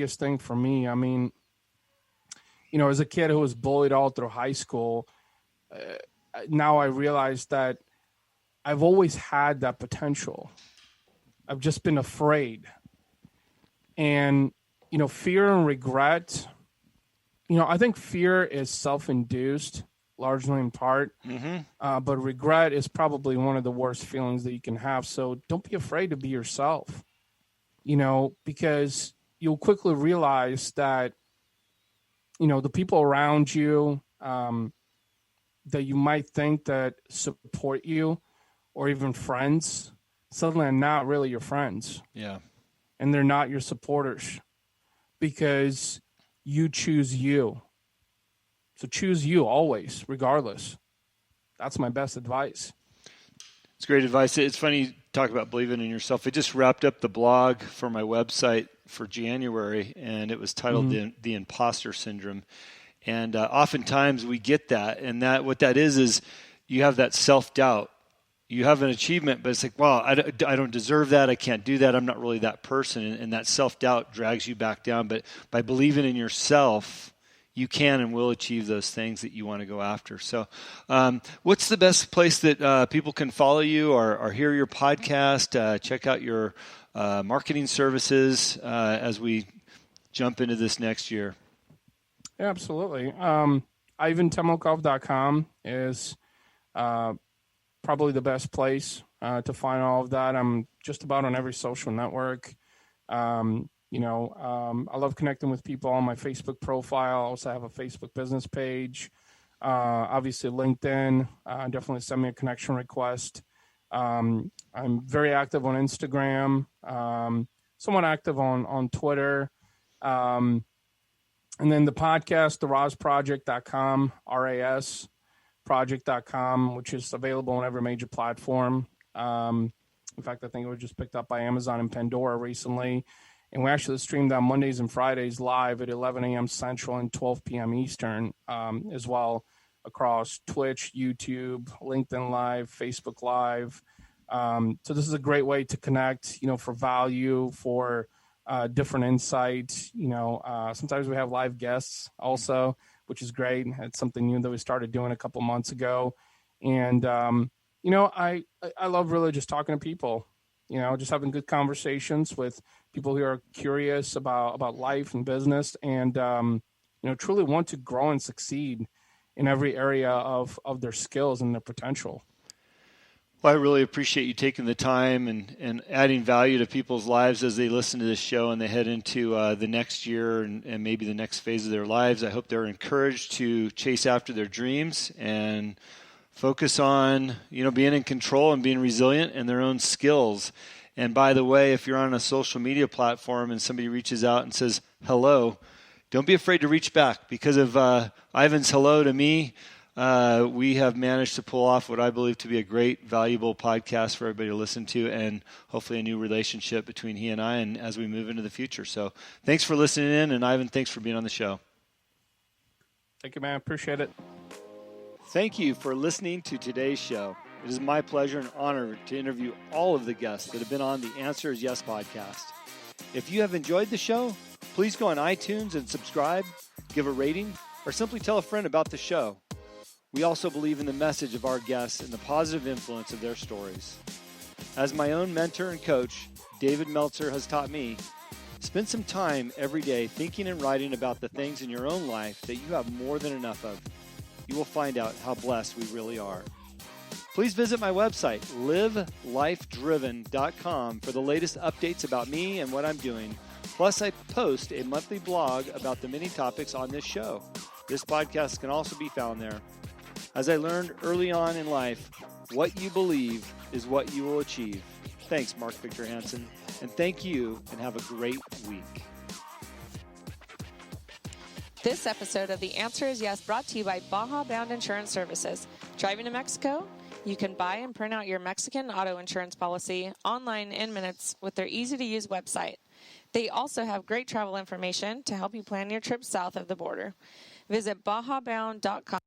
biggest thing for me. I mean, as a kid who was bullied all through high school, now I realize that I've always had that potential. I've just been afraid. And, fear and regret, I think fear is self-induced, largely in part. But regret is probably one of the worst feelings that you can have. So don't be afraid to be yourself, because you'll quickly realize that, the people around you that you might think that support you or even friends, suddenly are not really your friends. Yeah. And they're not your supporters because you choose you. So choose you always, regardless. That's my best advice. It's great advice. It's funny you talk about believing in yourself. I just wrapped up the blog for my website for January, and it was titled The Imposter Syndrome. And oftentimes we get that, and what that is you have that self-doubt. You have an achievement, but it's like, well, I don't deserve that. I can't do that. I'm not really that person. And that self-doubt drags you back down. But by believing in yourself, you can and will achieve those things that you want to go after. So what's the best place that people can follow you or hear your podcast, check out your marketing services as we jump into this next year? Yeah, absolutely. IvanTemelkov.com is probably the best place to find all of that. I'm just about on every social network. I love connecting with people on my Facebook profile. I also have a Facebook business page. Obviously, LinkedIn. Definitely send me a connection request. I'm very active on Instagram. Somewhat active on Twitter. And then the podcast, the RASProject.com, RAS Project.com, which is available on every major platform. In fact, I think it was just picked up by Amazon and Pandora recently. And we actually streamed on Mondays and Fridays live at 11 a.m. Central and 12 p.m. Eastern, as well across Twitch, YouTube, LinkedIn Live, Facebook Live. So this is a great way to connect, for value, for different insights. Sometimes we have live guests also, which is great. It's something new that we started doing a couple months ago. And, I love really just talking to people, just having good conversations with people who are curious about life and business and, truly want to grow and succeed in every area of their skills and their potential. Well, I really appreciate you taking the time and adding value to people's lives as they listen to this show and they head into the next year and maybe the next phase of their lives. I hope they're encouraged to chase after their dreams and focus on, being in control and being resilient in their own skills. And by the way, if you're on a social media platform and somebody reaches out and says, hello, don't be afraid to reach back. Because of Ivan's hello to me, we have managed to pull off what I believe to be a great, valuable podcast for everybody to listen to and hopefully a new relationship between he and I and as we move into the future. So thanks for listening in, and Ivan, thanks for being on the show. Thank you, man. Appreciate it. Thank you for listening to today's show. It is my pleasure and honor to interview all of the guests that have been on the Answer is Yes podcast. If you have enjoyed the show, please go on iTunes and subscribe, give a rating, or simply tell a friend about the show. We also believe in the message of our guests and the positive influence of their stories. As my own mentor and coach, David Meltzer, has taught me, spend some time every day thinking and writing about the things in your own life that you have more than enough of. You will find out how blessed we really are. Please visit my website, livelifedriven.com, for the latest updates about me and what I'm doing. Plus, I post a monthly blog about the many topics on this show. This podcast can also be found there. As I learned early on in life, what you believe is what you will achieve. Thanks, Mark Victor Hansen, and thank you, and have a great week. This episode of The Answer is Yes brought to you by Baja Bound Insurance Services. Driving to Mexico? You can buy and print out your Mexican auto insurance policy online in minutes with their easy-to-use website. They also have great travel information to help you plan your trip south of the border. Visit BajaBound.com.